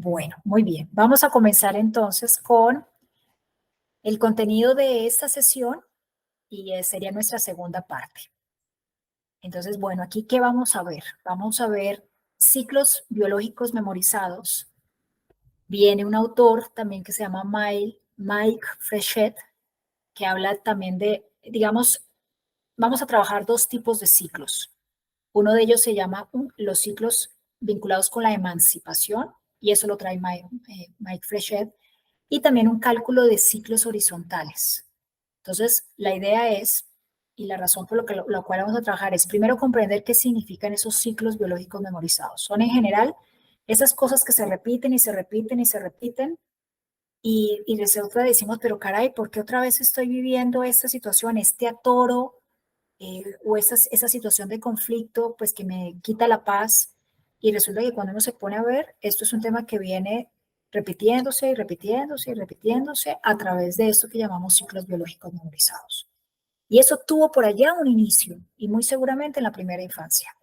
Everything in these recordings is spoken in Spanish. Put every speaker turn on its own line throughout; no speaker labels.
Bueno, muy bien. Vamos a comenzar entonces con el contenido de esta sesión y sería nuestra segunda parte. Entonces, bueno, aquí ¿qué vamos a ver? Vamos a ver ciclos biológicos memorizados. Viene un autor también que se llama Mike Frechet, que habla también de, digamos, vamos a trabajar dos tipos de ciclos. Uno de ellos se llama los ciclos vinculados con la emancipación, y eso lo trae Mike Frechet, y también un cálculo de ciclos horizontales. Entonces, la idea es, y la razón por la cual vamos a trabajar es primero comprender qué significan esos ciclos biológicos memorizados. Son en general esas cosas que se repiten y se repiten y se repiten, y nosotros decimos, pero caray, ¿por qué otra vez estoy viviendo esta situación, este atoro, o esa situación de conflicto, pues que me quita la paz? Y resulta que cuando uno se pone a ver, esto es un tema que viene repitiéndose y repitiéndose y repitiéndose a través de esto que llamamos ciclos biológicos memorizados. Y eso tuvo por allá un inicio, y muy seguramente en la primera infancia.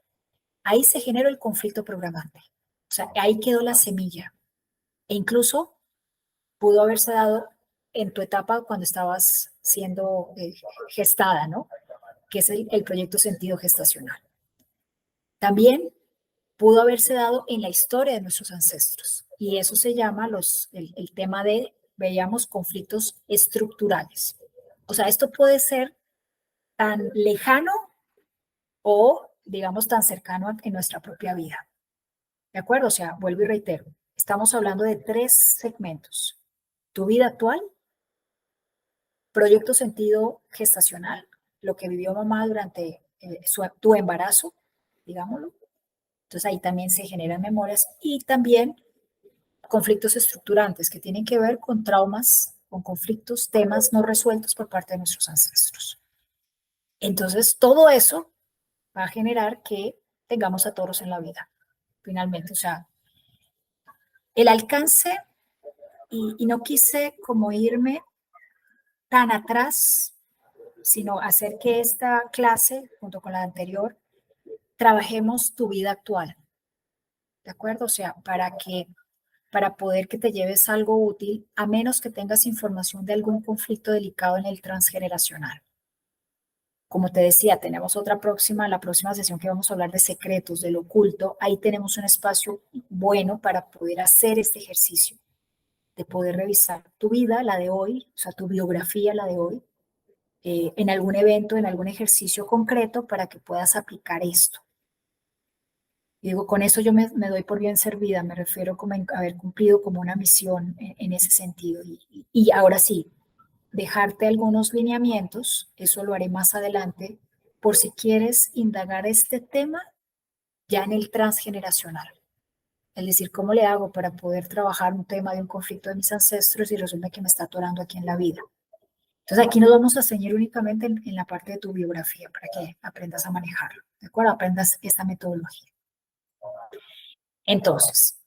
Ahí se generó el conflicto programante. O sea, ahí quedó la semilla. E incluso pudo haberse dado en tu etapa cuando estabas siendo gestada, ¿no? Que es el proyecto sentido gestacional. También pudo haberse dado en la historia de nuestros ancestros. Y eso se llama el tema de, veíamos, conflictos estructurales. O sea, esto puede ser tan lejano o, digamos, tan cercano en nuestra propia vida. ¿De acuerdo? O sea, vuelvo y reitero, estamos hablando de tres segmentos. Tu vida actual, proyecto sentido gestacional, lo que vivió mamá durante tu embarazo, digámoslo. Entonces ahí también se generan memorias y también conflictos estructurantes que tienen que ver con traumas, con conflictos, temas no resueltos por parte de nuestros ancestros. Entonces todo eso va a generar que tengamos atoros en la vida, finalmente. O sea, el alcance, y no quise como irme tan atrás, sino hacer que esta clase, junto con la anterior, trabajemos tu vida actual, ¿de acuerdo? O sea, para poder que te lleves algo útil, a menos que tengas información de algún conflicto delicado en el transgeneracional. Como te decía, tenemos la próxima sesión que vamos a hablar de secretos, del oculto. Ahí tenemos un espacio bueno para poder hacer este ejercicio, de poder revisar tu vida, la de hoy, o sea, tu biografía, la de hoy, en algún evento, en algún ejercicio concreto para que puedas aplicar esto. Y digo, con eso yo me doy por bien servida, me refiero como a haber cumplido como una misión en ese sentido. Y ahora sí, dejarte algunos lineamientos, eso lo haré más adelante, por si quieres indagar este tema ya en el transgeneracional. Es decir, ¿cómo le hago para poder trabajar un tema de un conflicto de mis ancestros y resulta que me está atorando aquí en la vida? Entonces aquí nos vamos a ceñir únicamente en la parte de tu biografía para que aprendas a manejarlo, ¿de acuerdo? Aprendas esta metodología. Entonces,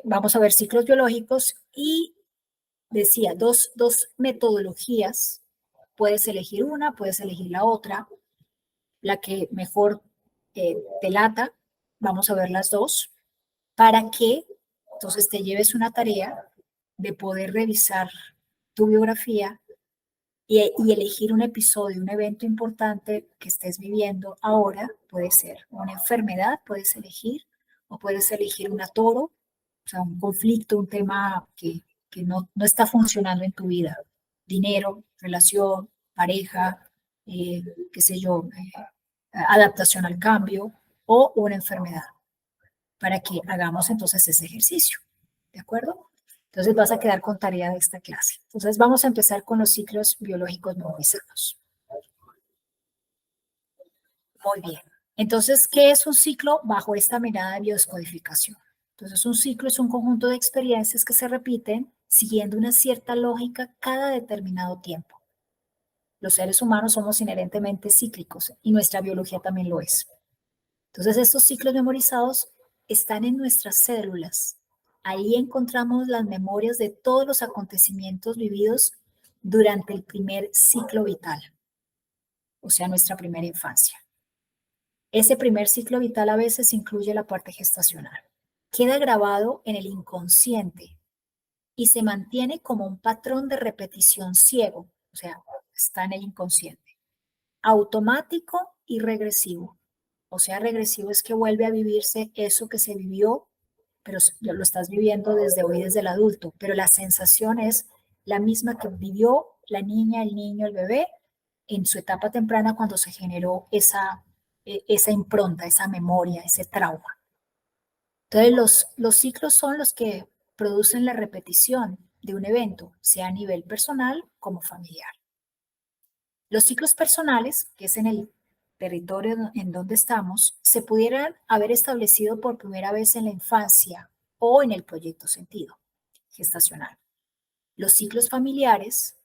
vamos a ver ciclos biológicos y decía, dos metodologías. Puedes elegir una, puedes elegir la otra, la que mejor te lata. Vamos a ver las dos para que entonces te lleves una tarea de poder revisar tu biografía y elegir un episodio, un evento importante que estés viviendo ahora. Puede ser una enfermedad, puedes elegir, o puedes elegir un atoro, o sea, un conflicto, un tema que no está funcionando en tu vida. Dinero, relación, pareja, qué sé yo, adaptación al cambio o una enfermedad, para que hagamos entonces ese ejercicio. ¿De acuerdo? Entonces vas a quedar con tarea de esta clase. Entonces vamos a empezar con los ciclos biológicos memorizados. Muy bien. Entonces, ¿qué es un ciclo bajo esta mirada de biodescodificación? Entonces, un ciclo es un conjunto de experiencias que se repiten siguiendo una cierta lógica cada determinado tiempo. Los seres humanos somos inherentemente cíclicos y nuestra biología también lo es. Entonces, estos ciclos memorizados están en nuestras células. Ahí encontramos las memorias de todos los acontecimientos vividos durante el primer ciclo vital, o sea, nuestra primera infancia. Ese primer ciclo vital a veces incluye la parte gestacional. queda grabado en el inconsciente y se mantiene como un patrón de repetición ciego, o sea, está en el inconsciente, automático y regresivo. O sea, regresivo es que vuelve a vivirse eso que se vivió, pero lo estás viviendo desde hoy, desde el adulto, pero la sensación es la misma que vivió la niña, el niño, el bebé en su etapa temprana cuando se generó esa impronta, esa memoria, ese trauma. Entonces, los ciclos son los que producen la repetición de un evento, sea a nivel personal como familiar. Los ciclos personales, que es en el territorio en donde estamos, se pudieran haber establecido por primera vez en la infancia o en el proyecto sentido gestacional. Los ciclos familiares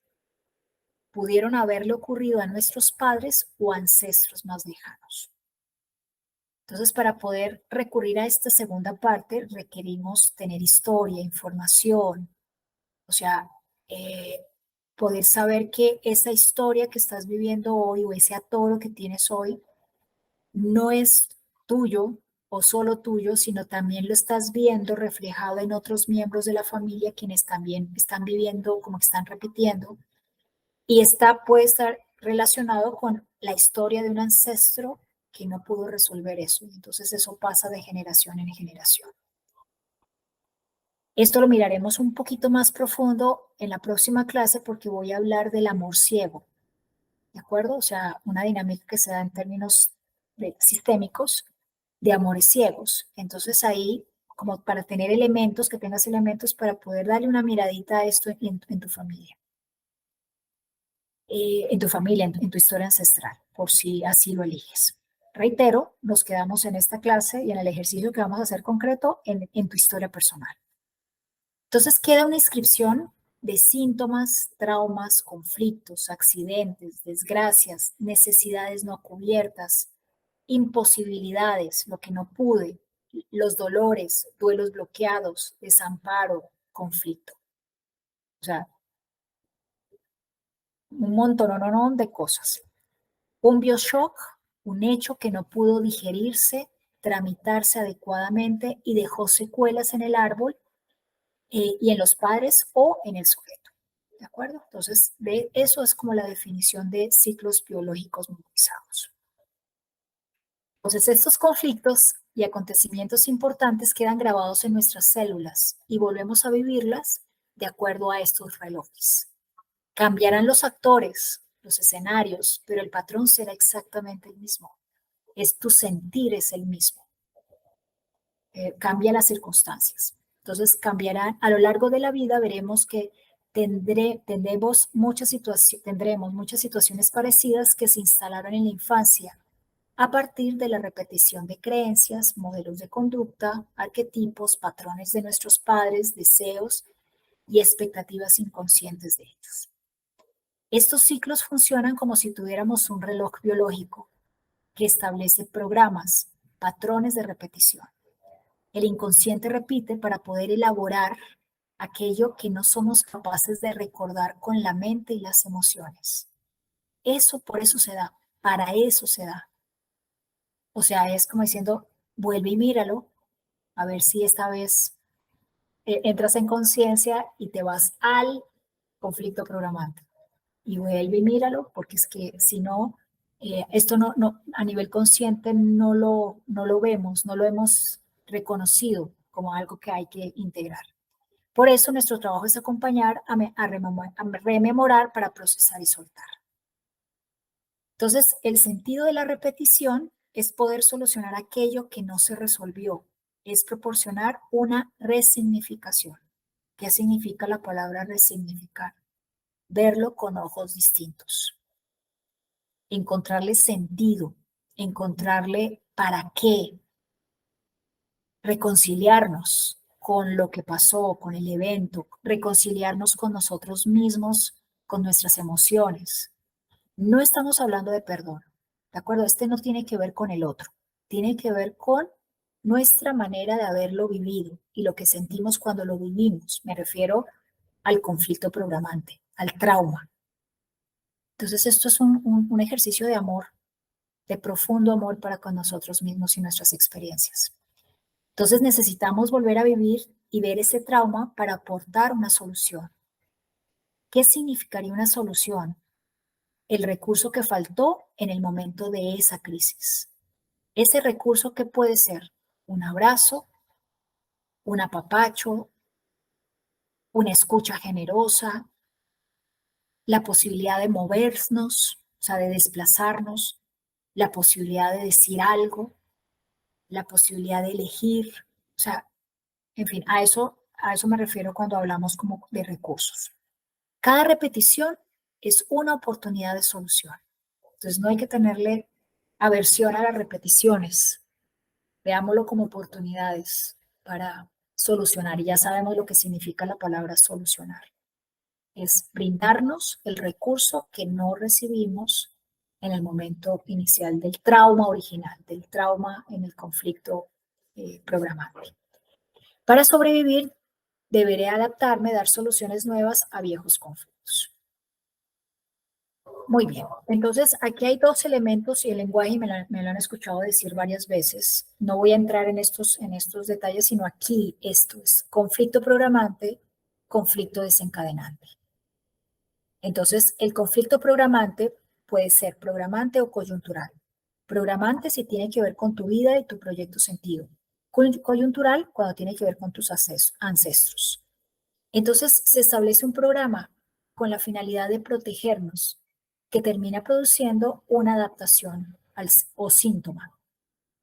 pudieron haberle ocurrido a nuestros padres o ancestros más lejanos. Entonces, para poder recurrir a esta segunda parte, requerimos tener historia, información, o sea, eh, poder saber que esa historia que estás viviendo hoy o ese atoro que tienes hoy no es tuyo o solo tuyo, sino también lo estás viendo reflejado en otros miembros de la familia quienes también están viviendo, como que están repitiendo, y puede estar relacionado con la historia de un ancestro que no pudo resolver eso. Entonces eso pasa de generación en generación. Esto lo miraremos un poquito más profundo en la próxima clase porque voy a hablar del amor ciego, ¿de acuerdo? O sea, una dinámica que se da en términos sistémicos de amores ciegos. Entonces ahí, como para tener elementos, que tengas elementos para poder darle una miradita a esto en tu familia. En tu familia, en tu historia ancestral, por si así lo eliges. Reitero, nos quedamos en esta clase y en el ejercicio que vamos a hacer concreto en tu historia personal. Entonces queda una inscripción de síntomas, traumas, conflictos, accidentes, desgracias, necesidades no cubiertas, imposibilidades, lo que no pude, los dolores, duelos bloqueados, desamparo, conflicto. O sea, un montón de cosas. Un bioshock, un hecho que no pudo digerirse, tramitarse adecuadamente y dejó secuelas en el árbol y en los padres o en el sujeto. ¿De acuerdo? Entonces, eso es como la definición de ciclos biológicos memorizados. Entonces, estos conflictos y acontecimientos importantes quedan grabados en nuestras células y volvemos a vivirlas de acuerdo a estos relojes. Cambiarán los actores, los escenarios, pero el patrón será exactamente el mismo. Es tu sentir es el mismo. Cambia las circunstancias. Entonces cambiarán a lo largo de la vida, veremos que tendremos muchas situaciones parecidas que se instalaron en la infancia a partir de la repetición de creencias, modelos de conducta, arquetipos, patrones de nuestros padres, deseos y expectativas inconscientes de ellos. Estos ciclos funcionan como si tuviéramos un reloj biológico que establece programas, patrones de repetición. El inconsciente repite para poder elaborar aquello que no somos capaces de recordar con la mente y las emociones. Eso por eso se da, para eso se da. O sea, es como diciendo, vuelve y míralo, a ver si esta vez entras en conciencia y te vas al conflicto programante. Y vuelve y míralo, porque es que si no, esto no, a nivel consciente no lo vemos, no lo hemos reconocido como algo que hay que integrar. Por eso nuestro trabajo es acompañar a rememorar para procesar y soltar. Entonces, el sentido de la repetición es poder solucionar aquello que no se resolvió, es proporcionar una resignificación. ¿Qué significa la palabra resignificar? Verlo con ojos distintos, encontrarle sentido, encontrarle para qué, reconciliarnos con lo que pasó, con el evento, reconciliarnos con nosotros mismos, con nuestras emociones. No estamos hablando de perdón, ¿de acuerdo? Este no tiene que ver con el otro, tiene que ver con nuestra manera de haberlo vivido y lo que sentimos cuando lo vivimos. Me refiero al conflicto programante, al trauma. Entonces, esto es un ejercicio de amor, de profundo amor para con nosotros mismos y nuestras experiencias. Entonces necesitamos volver a vivir y ver ese trauma para aportar una solución. ¿Qué significaría una solución? El recurso que faltó en el momento de esa crisis. Ese recurso que puede ser un abrazo, un apapacho, una escucha generosa, la posibilidad de movernos, o sea, de desplazarnos, la posibilidad de decir algo, la posibilidad de elegir, o sea, en fin, a eso me refiero cuando hablamos como de recursos. Cada repetición es una oportunidad de solución. Entonces no hay que tenerle aversión a las repeticiones. Veámoslo como oportunidades para solucionar. Y ya sabemos lo que significa la palabra solucionar. Es brindarnos el recurso que no recibimos en el momento inicial del trauma original, del trauma en el conflicto programante. Para sobrevivir, deberé adaptarme, dar soluciones nuevas a viejos conflictos. Muy bien, entonces aquí hay dos elementos y el lenguaje me lo han escuchado decir varias veces. No voy a entrar en estos detalles, sino aquí esto es conflicto programante, conflicto desencadenante. Entonces, el conflicto programante puede ser programante o coyuntural. Programante si tiene que ver con tu vida y tu proyecto sentido. Coyuntural cuando tiene que ver con tus ancestros. Entonces, se establece un programa con la finalidad de protegernos que termina produciendo una adaptación o síntoma.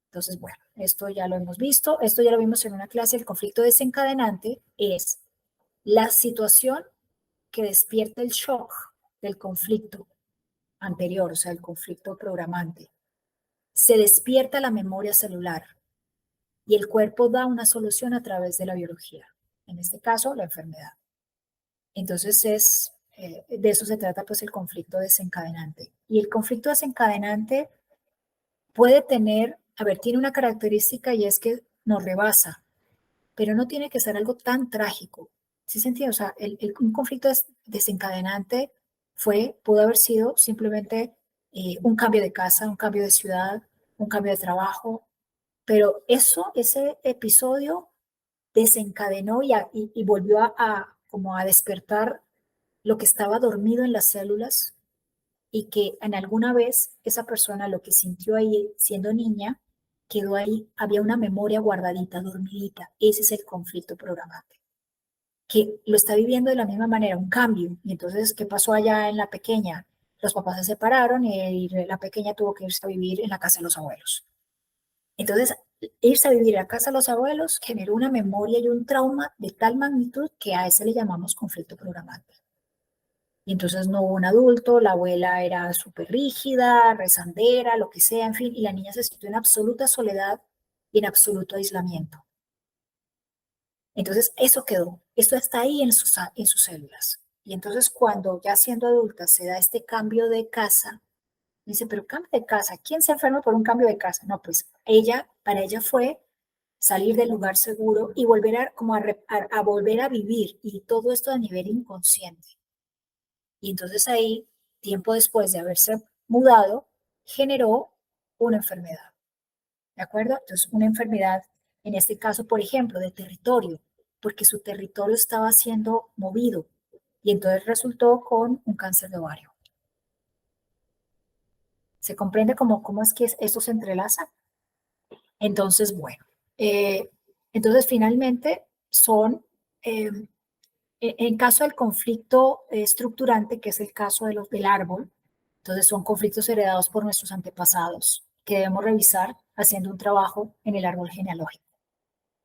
Entonces, bueno, esto ya lo hemos visto, esto ya lo vimos en una clase. El conflicto desencadenante es la situación que despierta el shock del conflicto anterior, o sea, el conflicto programante. Se despierta la memoria celular y el cuerpo da una solución a través de la biología, en este caso, la enfermedad. Entonces, de eso se trata pues el conflicto desencadenante. Y el conflicto desencadenante puede tener, a ver, tiene una característica y es que nos rebasa, pero no tiene que ser algo tan trágico. ¿Sí se entiende? O sea, un conflicto desencadenante pudo haber sido simplemente un cambio de casa, un cambio de ciudad, un cambio de trabajo, pero ese episodio desencadenó y volvió como a despertar lo que estaba dormido en las células y que en alguna vez esa persona lo que sintió ahí siendo niña quedó ahí, había una memoria guardadita, dormidita. Ese es el conflicto programante, que lo está viviendo de la misma manera, un cambio. Y entonces, ¿qué pasó allá en la pequeña? Los papás se separaron y la pequeña tuvo que irse a vivir en la casa de los abuelos. Entonces, irse a vivir a la casa de los abuelos generó una memoria y un trauma de tal magnitud que a ese le llamamos conflicto programante. Y entonces no hubo un adulto, la abuela era súper rígida, rezandera, lo que sea, en fin, y la niña se sintió en absoluta soledad y en absoluto aislamiento. Entonces eso quedó, esto está ahí en sus células. Y entonces cuando ya siendo adulta se da este cambio de casa, dice, pero cambio de casa, ¿quién se enferma por un cambio de casa? No, pues para ella fue salir del lugar seguro y volver a volver a vivir, y todo esto a nivel inconsciente. Y entonces ahí, tiempo después de haberse mudado, generó una enfermedad. ¿De acuerdo? Entonces, una enfermedad, en este caso, por ejemplo, de territorio, porque su territorio estaba siendo movido y entonces resultó con un cáncer de ovario. ¿Se comprende cómo es que esto se entrelaza? Entonces, bueno, eh, entonces finalmente son, en caso del conflicto estructurante, que es el caso del árbol, entonces son conflictos heredados por nuestros antepasados que debemos revisar haciendo un trabajo en el árbol genealógico.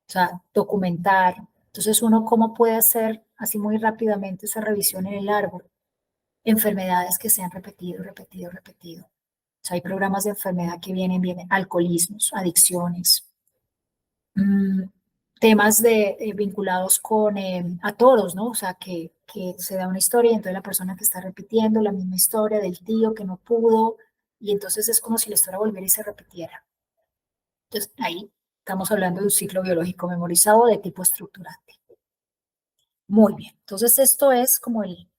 O sea, documentar. Entonces uno, ¿cómo puede hacer así muy rápidamente esa revisión en el árbol? Enfermedades que se han repetido, repetido, repetido. O sea, hay programas de enfermedad que vienen alcoholismos, adicciones, temas vinculados con a todos, ¿no? O sea, que se da una historia y entonces la persona que está repitiendo la misma historia del tío que no pudo, y entonces es como si la historia volviera y se repitiera. Entonces, ahí estamos hablando de un ciclo biológico memorizado de tipo estructurante. Muy bien, entonces esto es como el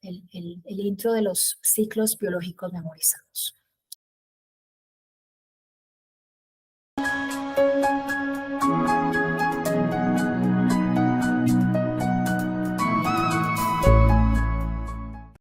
intro de los ciclos biológicos memorizados.